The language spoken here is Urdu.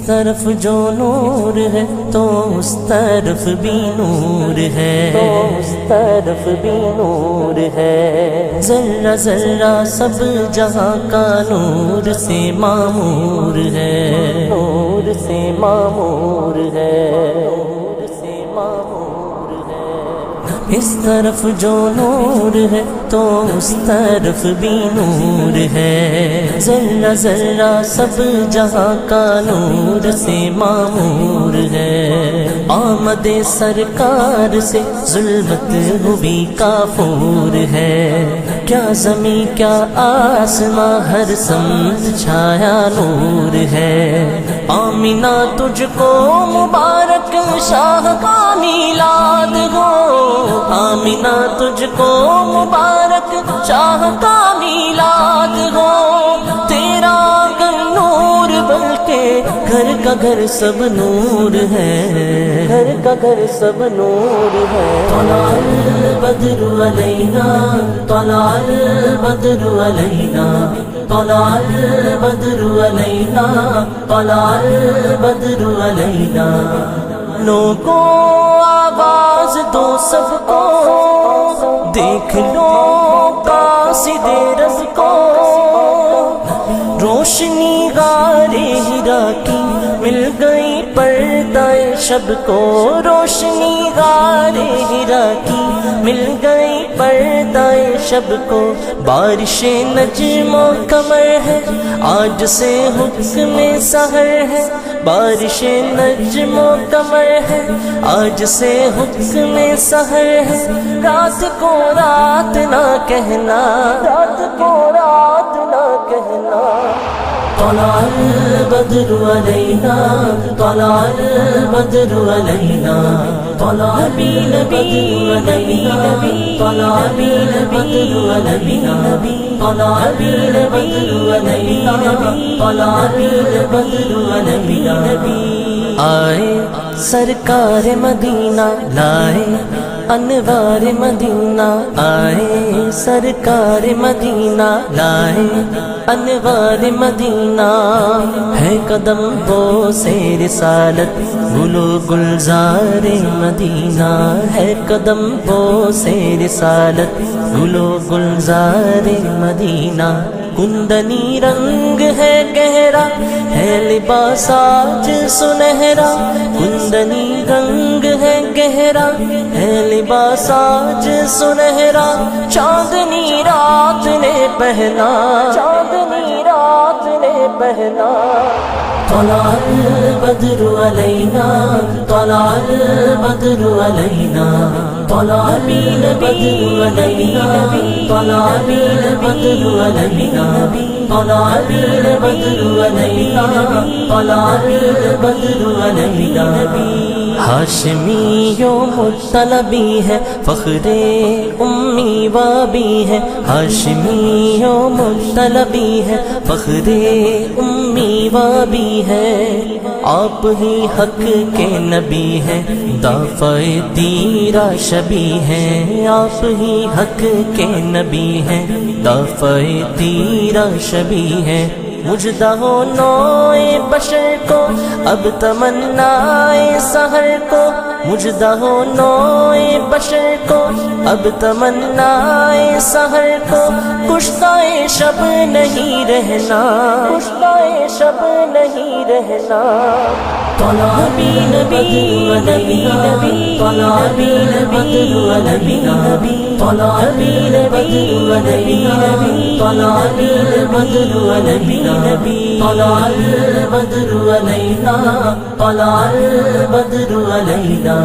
طرف جو نور ہے تو اس طرف بھی نور ہے، تو اس طرف بھی نور ہے۔ ذرہ ذرہ سب جہاں کا نور سے معمور ہے، نور سے معمور ہے، نور سے معمور ہے۔ اس طرف جو نور ہے تو اس طرف بھی نور ہے، ذرہ ذرہ سب جہاں کا نور سے معمور ہے۔ آمد سرکار سے ظلمت ہوئی کافور ہے، کیا زمین کیا آسماں ہر سمت چھایا نور ہے۔ آمینہ تجھ کو مبارک شاہ کا میلاد ہو، آمینہ تجھ کو مبارک شاہ کا میلاد ہو۔ تیرا گھر نور بلکہ گھر کا گھر سب نور ہے، گھر کا گھر سب نور ہے۔ طلع البدر علینا، طلع البدر علینا، طلع البدر علینا، طلع البدر علینا۔ لوگوں آواز دو سب کو، دیکھ لو قاصد رب کو۔ روشنی غار ہرا کی مل گئی پردہ شب کو، روشنی غار ہرا کی مل گئی پردہ شب کو۔ بارش نجم و قمر ہے آج سے حکم سحر ہے، بارش نجم و قمر ہے آج سے حکم سحر ہے۔ رات کو رات نہ کہنا، رات کو رات نہ کہنا۔ طلع البدر علینا، طلع البدر علینا، طلع البدر علینا، طلع البدر علینا، طلع البدر علینا، طلع البدر علینا۔ آئے سرکار مدینہ لائے انوار مدینہ، آئے سرکار مدینہ لائے انوار مدینہ۔ ہے قدم بو سے رسالت گلو گلزار مدینہ، ہے قدم بو سے رسالت گلو گلزار مدینہ۔ کندنی رنگ ہے گہرا ہے لباس آج سنہرا، کندنی رنگ ہے گہرا ہے لباس آج سنہرا۔ چاندنی رات نے پہنا، چاندنی رات نے پہنا۔ طلع البدر علینا، طلع البدر علینا، طلع البدر علینا، طلع البدر علینا، طلع البدر علینا، طلع البدر علینا۔ ہاشمی یوم الطلبی ہے فخر امی وابی ہے، ہاشمی یوم الطلبی ہے فخر امی وابی ہے۔ آپ ہی حق کے نبی ہیں دافع تیرا شبی ہیں، آپ ہی حق کے نبی ہیں دافع تیرا شبی ہیں۔ مجدہ ہو نوع بشر کو اب تمنائے سحر کو، مجدہ ہو نوع بشر کو اب تمنائے سحر کو۔ کشتۂ شب نہیں رہنا، کشتۂ شب نہیں رہنا۔ طلع البدر علینا، طلع البدر علینا، طلع البدر علینا، طلع البدر علینا، طلع البدر علینا، طلع البدر علینا۔